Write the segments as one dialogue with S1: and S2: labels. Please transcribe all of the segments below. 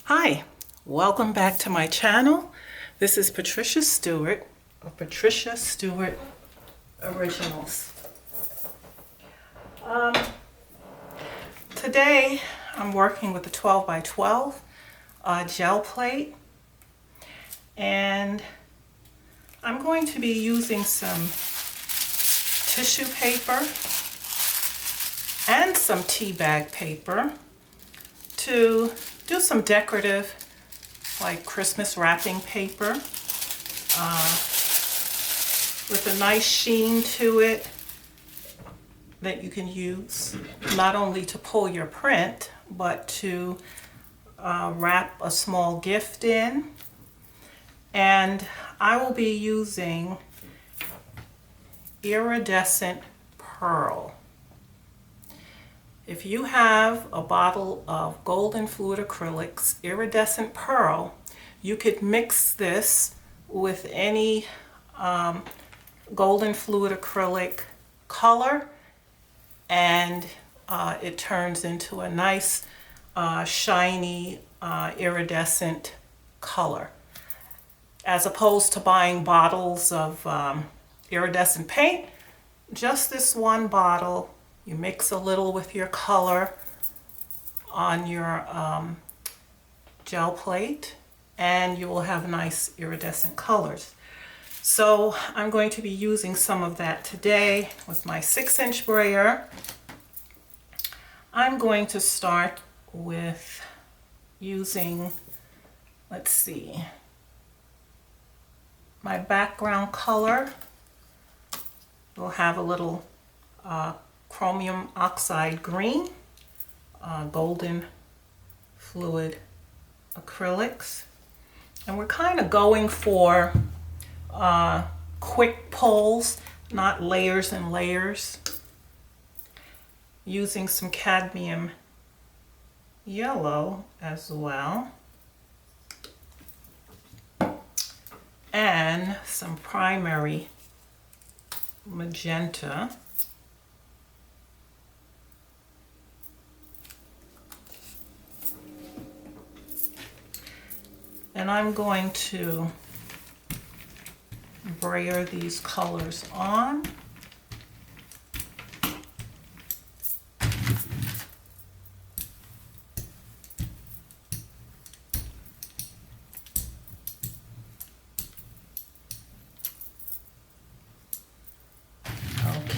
S1: Hi, welcome back to my channel. This is Patricia Stuart of Patricia Stuart Originals. Today I'm working with a 12 by 12 gel plate, and I'm going to be using some tissue paper and some tea bag paper to do some decorative, like Christmas wrapping paper with a nice sheen to it that you can use not only to pull your print, but to wrap a small gift in. And I will be using Iridescent Pearl. If you have a bottle of golden fluid acrylics, Iridescent Pearl, you could mix this with any golden fluid acrylic color, and it turns into a nice shiny iridescent color, as opposed to buying bottles of iridescent paint. Just this one bottle. You mix a little with your color on your gel plate, and you will have nice iridescent colors. So I'm going to be using some of that today with my 6-inch brayer. I'm going to start with using, let's see, my background color. We'll have a little chromium oxide green, golden fluid acrylics, and we're kind of going for quick pulls, not layers and layers, using some cadmium yellow as well, and some primary magenta. And I'm going to brayer these colors on.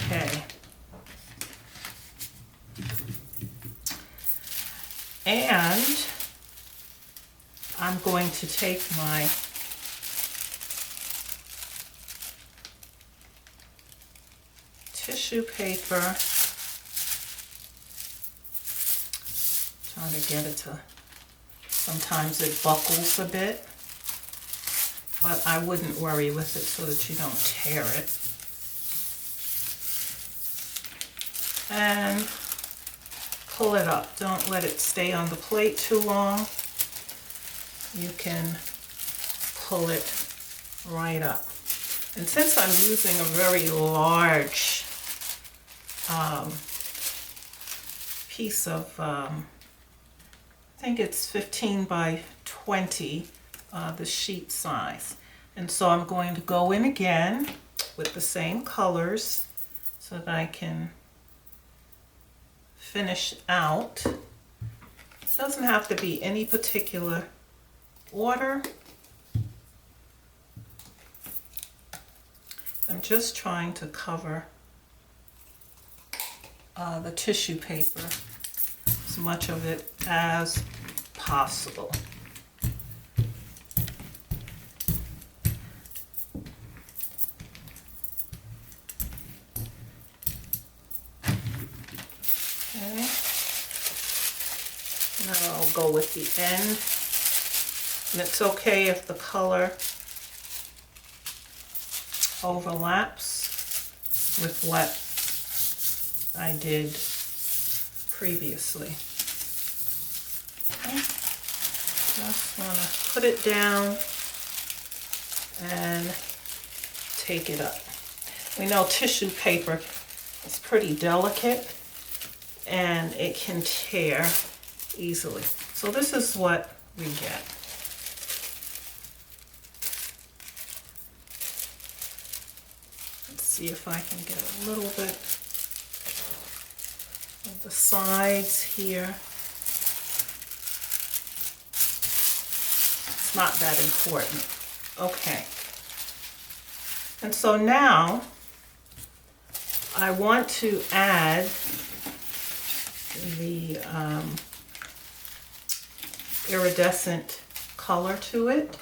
S1: Okay. And I'm going to take my tissue paper, trying to get it to, sometimes it buckles a bit, but I wouldn't worry with it so that you don't tear it. And pull it up. Don't let it stay on the plate too long. You can pull it right up. And since I'm using a very large piece of, I think it's 15 by 20, the sheet size. And so I'm going to go in again with the same colors so that I can finish out. It doesn't have to be any particular order. I'm just trying to cover the tissue paper, as much of it as possible. Okay. Now I'll go with the end. And it's okay if the color overlaps with what I did previously. Okay. Just want to put it down and take it up. We know tissue paper is pretty delicate and it can tear easily. So this is what we get. Let's see if I can get a little bit of the sides here. It's not that important. Okay. And so now I want to add the iridescent color to it.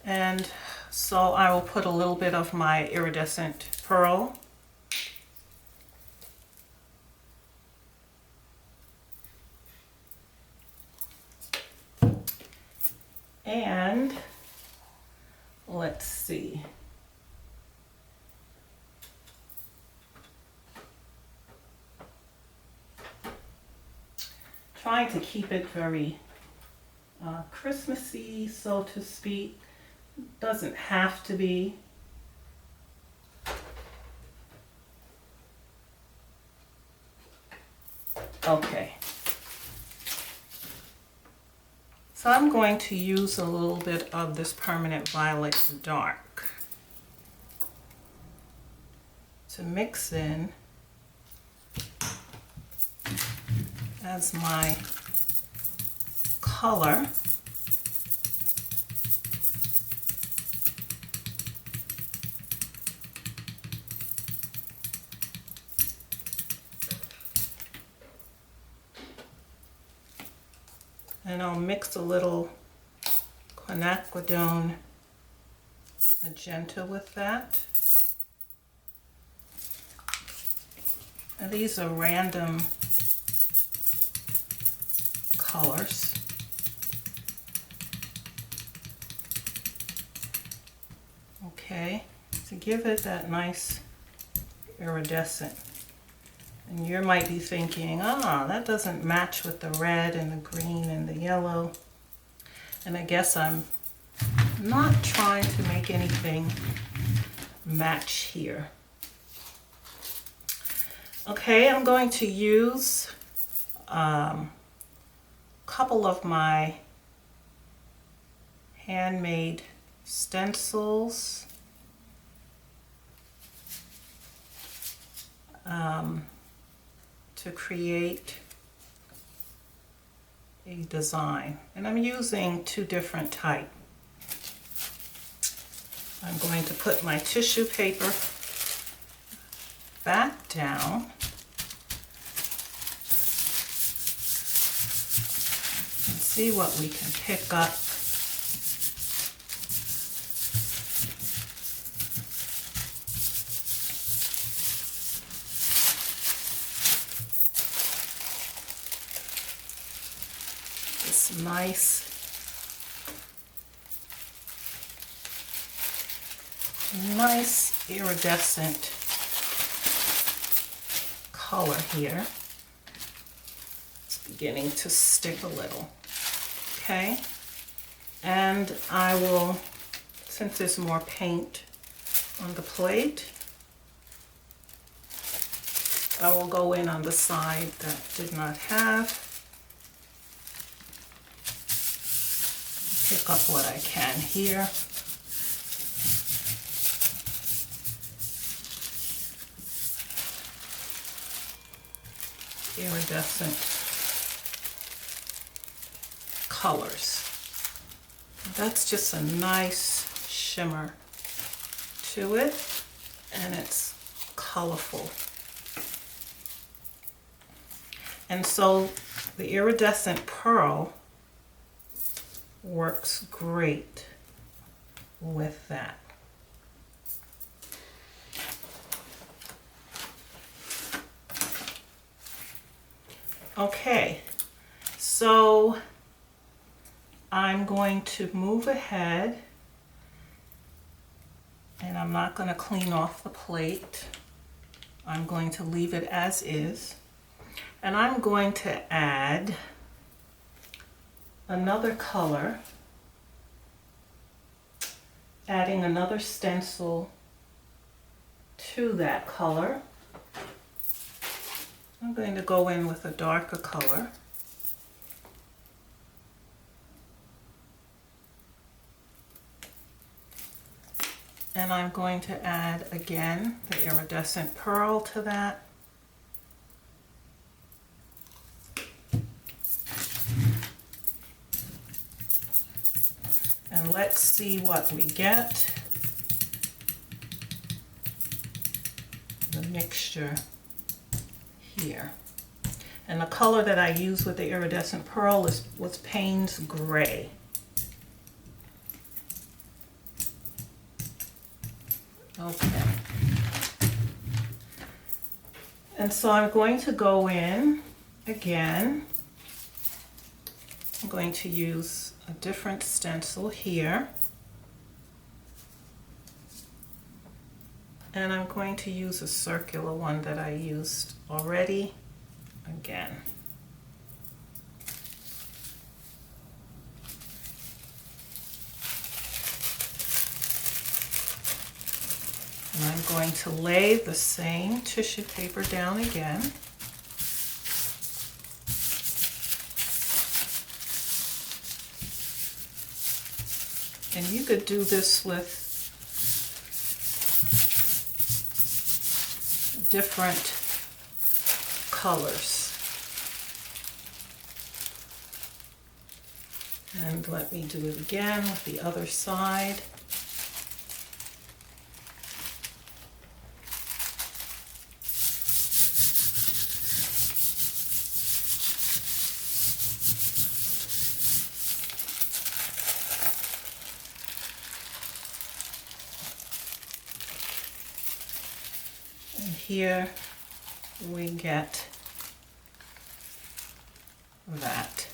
S1: And so I will put a little bit of my iridescent pearl. And let's see. Trying to keep it very Christmassy, so to speak. Doesn't have to be. Okay. So I'm going to use a little bit of this Permanent Violet Dark to mix in as my color. And I'll mix a little quinacridone magenta with that. And these are random colors. Okay, to give it that nice iridescent. And you might be thinking, that doesn't match with the red and the green and the yellow. And I guess I'm not trying to make anything match here. Okay, I'm going to use a couple of my Handmade Stencils. To create a design, and I'm using two different types. I'm going to put my tissue paper back down and see what we can pick up. Nice iridescent color here. It's beginning to stick a little. Okay, and I will, since there's more paint on the plate, I will go in on the side that did not have. Pick up what I can here. Iridescent colors. That's just a nice shimmer to it, and it's colorful. And so the iridescent pearl works great with that. Okay, so I'm going to move ahead, and I'm not going to clean off the plate. I'm going to leave it as is, and I'm going to add another color, adding another stencil to that color. I'm going to go in with a darker color. And I'm going to add again the iridescent pearl to that. And let's see what we get. The mixture here. And the color that I used with the iridescent pearl was Payne's Gray. Okay. And so I'm going to go in again. I'm going to use a different stencil here. And I'm going to use a circular one that I used already again. And I'm going to lay the same tissue paper down again. And you could do this with different colors. And let me do it again with the other side. Here we get that.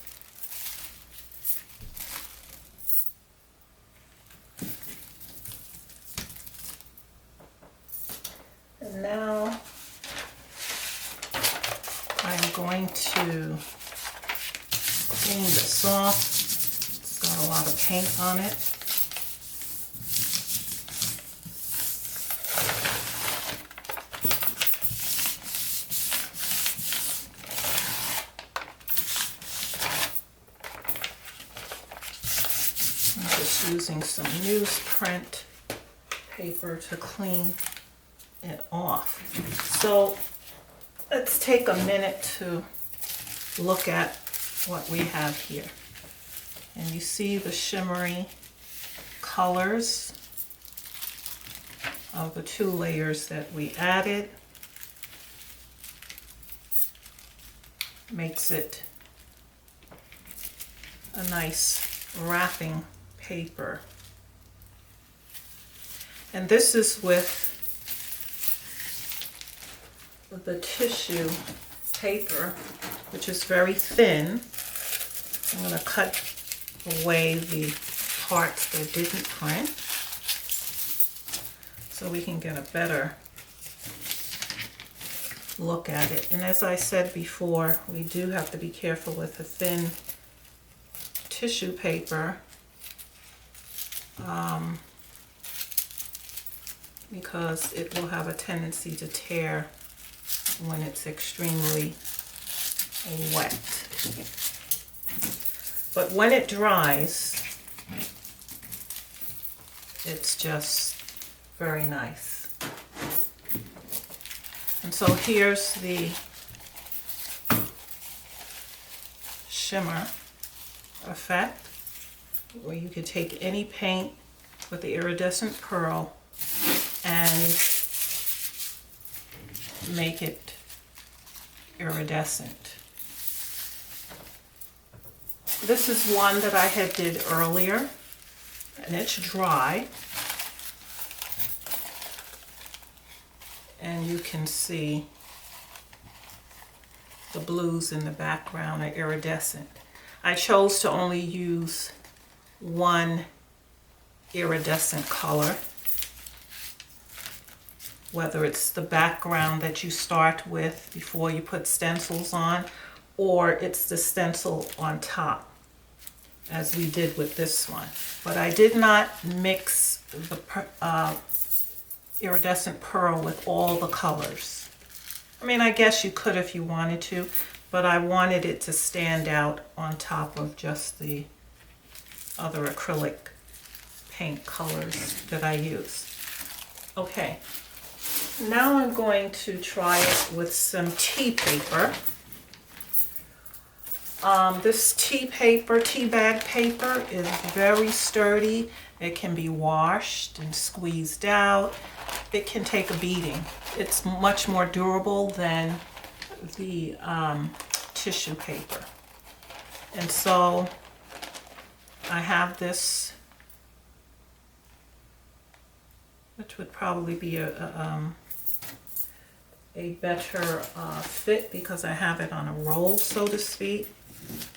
S1: And now I'm going to clean this off. It's got a lot of paint on it. Using some newsprint paper to clean it off. So let's take a minute to look at what we have here. And you see the shimmery colors of the two layers that we added. Makes it a nice wrapping paper. And this is with the tissue paper, which is very thin. I'm going to cut away the parts that didn't print so we can get a better look at it. And as I said before, we do have to be careful with the thin tissue paper because it will have a tendency to tear when it's extremely wet. But when it dries, it's just very nice. And so here's the shimmer effect, where you could take any paint with the iridescent pearl and make it iridescent. This is one that I had did earlier, and it's dry. And you can see the blues in the background are iridescent. I chose to only use one iridescent color, whether it's the background that you start with before you put stencils on, or it's the stencil on top, as we did with this one. But I did not mix the iridescent pearl with all the colors. I mean, I guess you could if you wanted to, but I wanted it to stand out on top of just the other acrylic paint colors that I use. Okay, now I'm going to try it with some tea paper. This tea bag paper is very sturdy. It can be washed and squeezed out. It can take a beating. It's much more durable than the tissue paper. And so I have this, which would probably be a better fit because I have it on a roll, so to speak.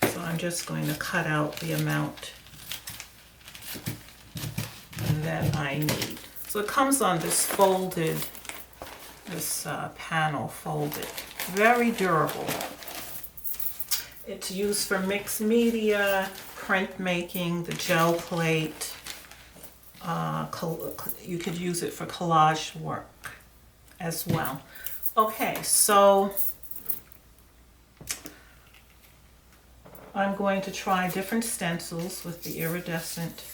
S1: So I'm just going to cut out the amount that I need. So it comes on this folded, this panel folded. Very durable. It's used for mixed media, printmaking, the gel plate. You could use it for collage work as well. Okay, so I'm going to try different stencils with the iridescent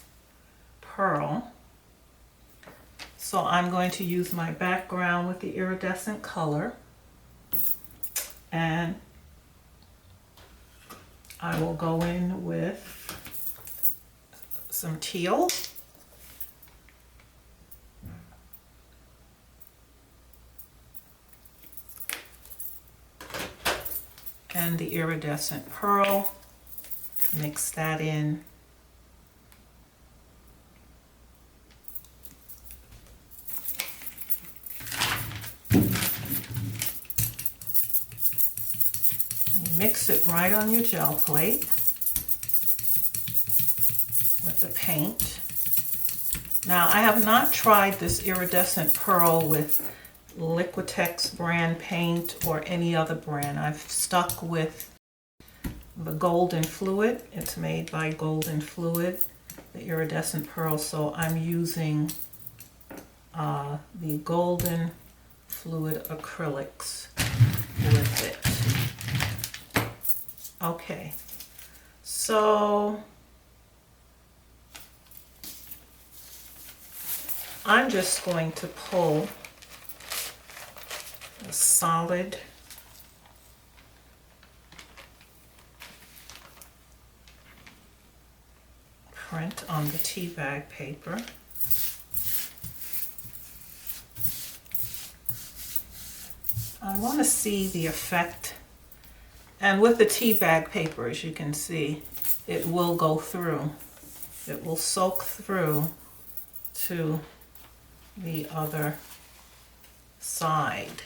S1: pearl. So I'm going to use my background with the iridescent color, and I will go in with some teal. And the iridescent pearl. Mix that in. Mix it right on your gel plate with the paint. Now, I have not tried this iridescent pearl with Liquitex brand paint or any other brand. I've stuck with the Golden Fluid. It's made by Golden Fluid, the iridescent pearl. So I'm using the Golden Fluid Acrylics with it. Okay, so I'm just going to pull a solid print on the tea bag paper. I want to see the effect. And with the tea bag paper, as you can see, it will go through. It will soak through to the other side.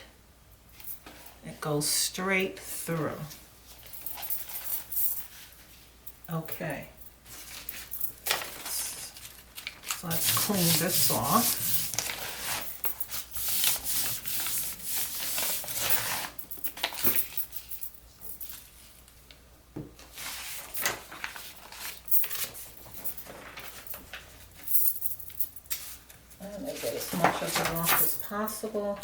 S1: It goes straight through. Okay. So let's clean this off. And I get as much of it off as possible.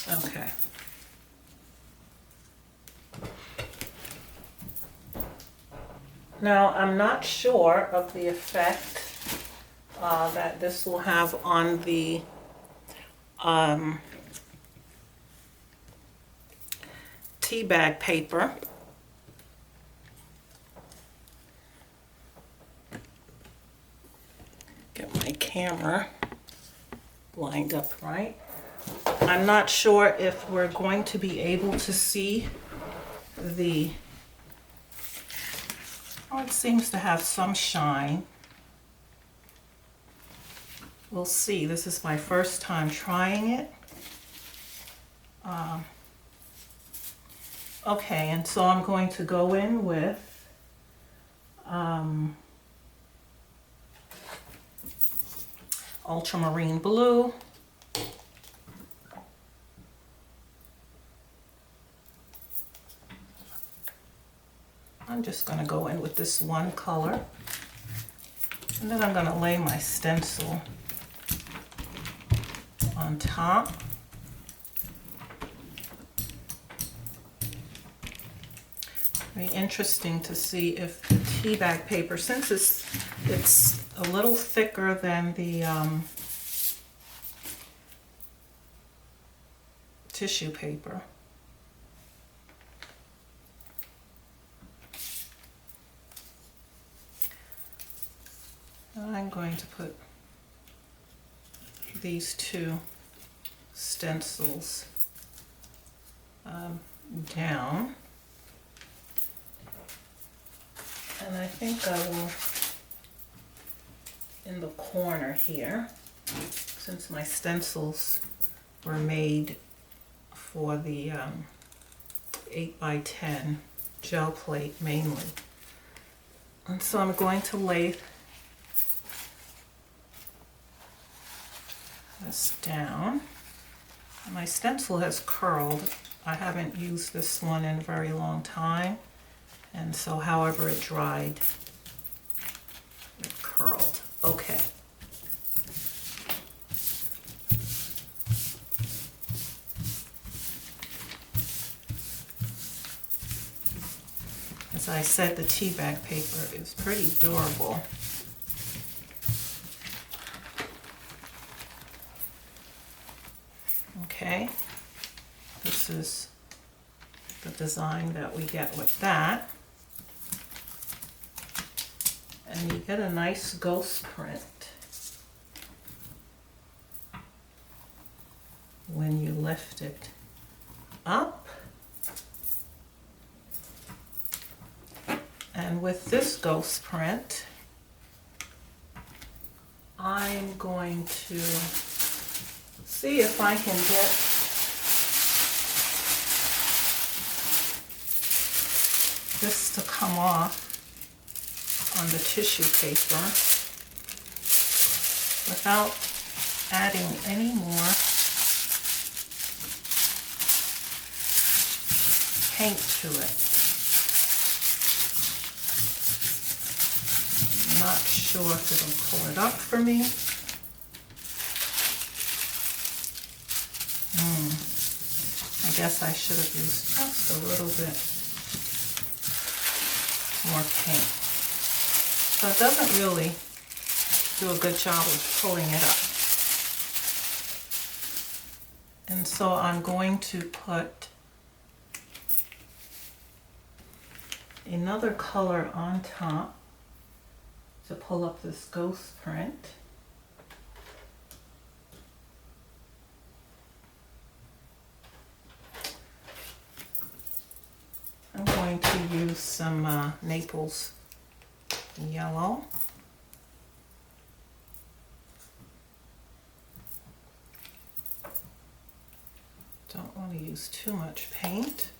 S1: Okay. Now, I'm not sure of the effect that this will have on the tea bag paper. Get my camera lined up right. I'm not sure if we're going to be able to see the, oh, it seems to have some shine. We'll see. This is my first time trying it. Okay, and so I'm going to go in with ultramarine blue. I'm just going to go in with this one color, and then I'm going to lay my stencil on top. Very interesting to see if the tea bag paper, since it's a little thicker than the tissue paper. I'm going to put these two stencils down, and I think I will, in the corner here, since my stencils were made for the 8x10 gel plate mainly, and so I'm going to lay this down. My stencil has curled. I haven't used this one in a very long time, and so however it dried, it curled. Okay. As I said, the tea bag paper is pretty durable. Okay, this is the design that we get with that. And you get a nice ghost print when you lift it up. And with this ghost print, I'm going to see if I can get this to come off on the tissue paper without adding any more paint to it. I'm not sure if it'll pull it up for me. I guess I should have used just a little bit more paint. So it doesn't really do a good job of pulling it up. And so I'm going to put another color on top to pull up this ghost print. I'm going to use some Naples yellow. Don't want to use too much paint,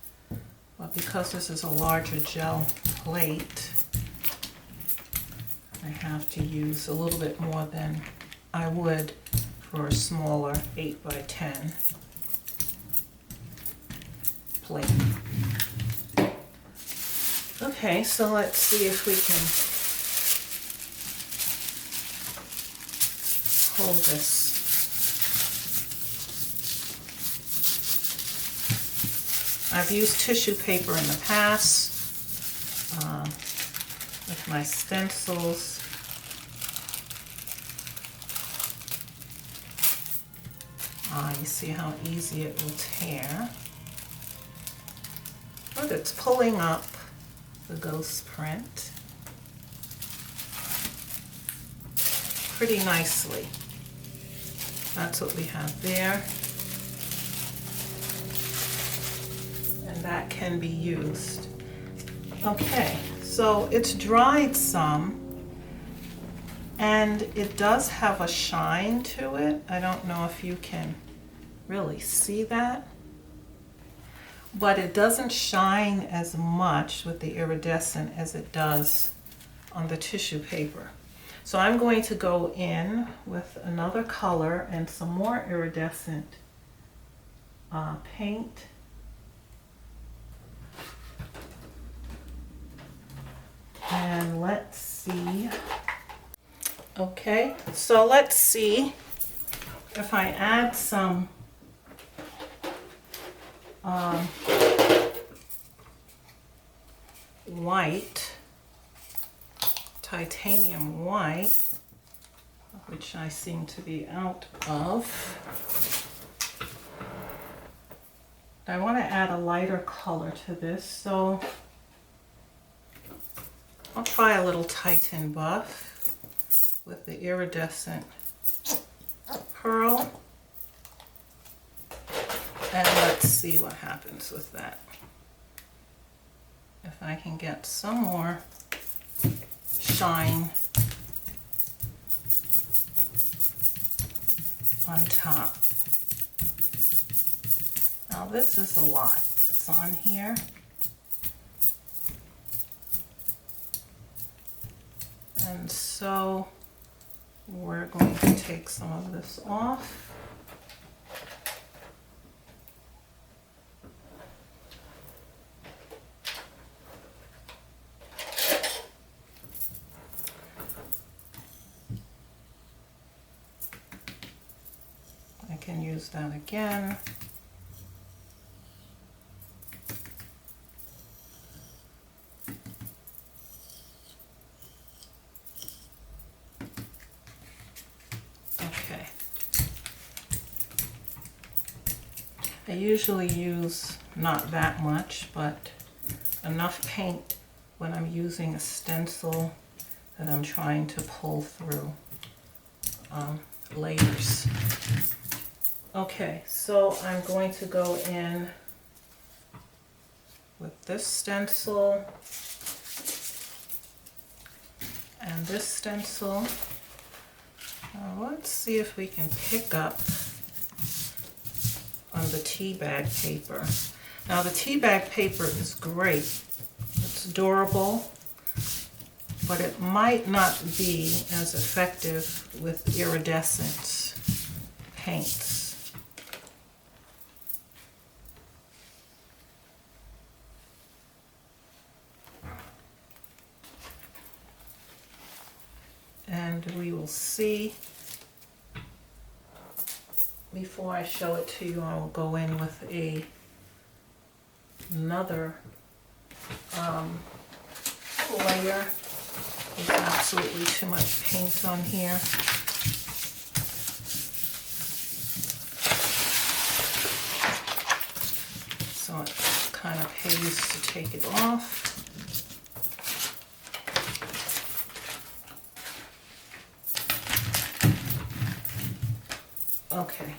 S1: but because this is a larger gel plate, I have to use a little bit more than I would for a smaller 8x10 plate. Okay, so let's see if we can hold this. I've used tissue paper in the past with my stencils. You see how easy it will tear. Look, it's pulling up the ghost print pretty nicely. That's what we have there. And that can be used. Okay, so it's dried some, and it does have a shine to it. I don't know if you can really see that, but it doesn't shine as much with the iridescent as it does on the tissue paper. So I'm going to go in with another color and some more iridescent paint. And let's see. Okay, so let's see if I add some white, titanium white, which I seem to be out of. I want to add a lighter color to this, so I'll try a little Titan Buff with the Iridescent Pearl, and let's see what happens with that. If I can get some more shine on top. Now this is a lot that's on here. And so we're going to take some of this off. I can use that again. Okay. I usually use not that much, but enough paint when I'm using a stencil that I'm trying to pull through layers. Okay, so I'm going to go in with this stencil and this stencil. Let's see if we can pick up on the tea bag paper. Now the tea bag paper is great. It's durable, but it might not be as effective with iridescent paints. And we will see. Before I show it to you, I will go in with another layer. There's absolutely too much paint on here. So it kind of pays to take it off. Okay,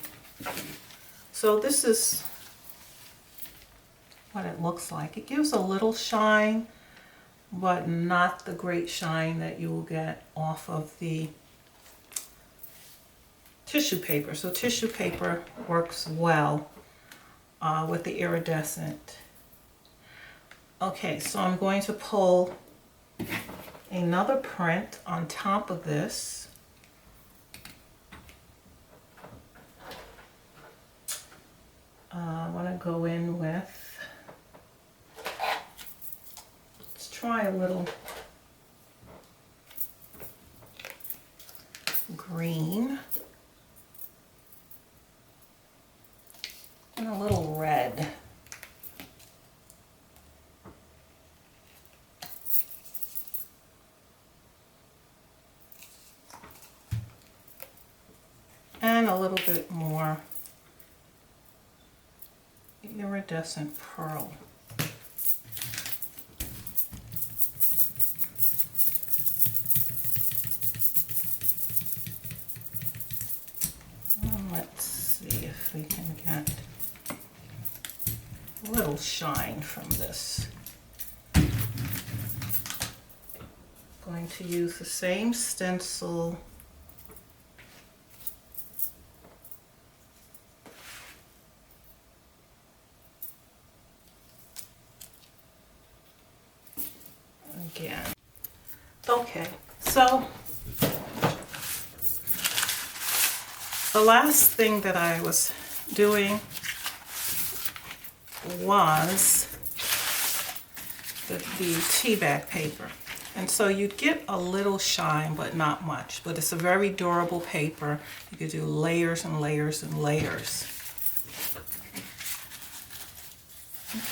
S1: so this is what it looks like. It gives a little shine, but not the great shine that you will get off of the tissue paper. So tissue paper works well with the iridescent. Okay, so I'm going to pull another print on top of this. I want to go in with, let's try a little green and a little red. And a little bit more iridescent pearl. And let's see if we can get a little shine from this. Going to use the same stencil again. Okay, so the last thing that I was doing was the tea bag paper. And so you'd get a little shine, but not much. But it's a very durable paper. You could do layers and layers and layers.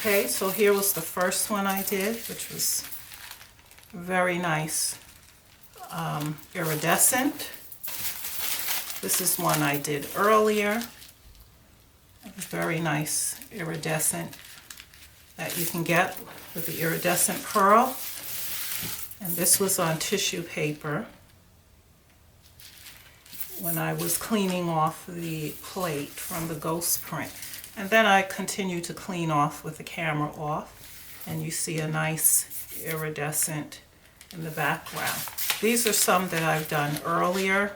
S1: Okay, so here was the first one I did, which was Very nice iridescent. This is one I did earlier. Very nice iridescent that you can get with the iridescent pearl. And this was on tissue paper when I was cleaning off the plate from the ghost print. And then I continue to clean off with the camera off, and you see a nice iridescent in the background. These are some that I've done earlier.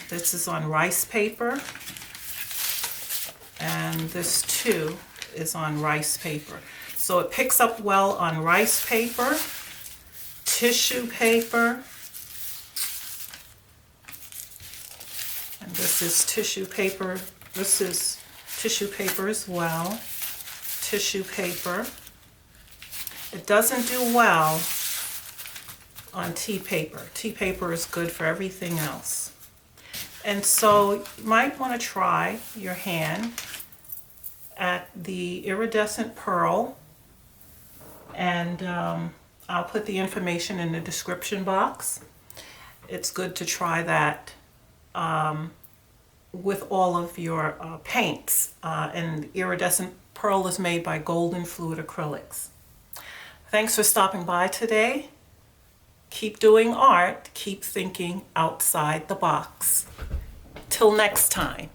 S1: This is on rice paper, and this too is on rice paper. So it picks up well on rice paper, tissue paper, and this is tissue paper. This is tissue paper as well. Tissue paper. It doesn't do well on tea paper. Tea paper is good for everything else. And so you might want to try your hand at the iridescent pearl, and I'll put the information in the description box. It's good to try that with all of your paints, and iridescent pearl is made by Golden Fluid Acrylics. Thanks for stopping by today. Keep doing art, keep thinking outside the box. Till next time.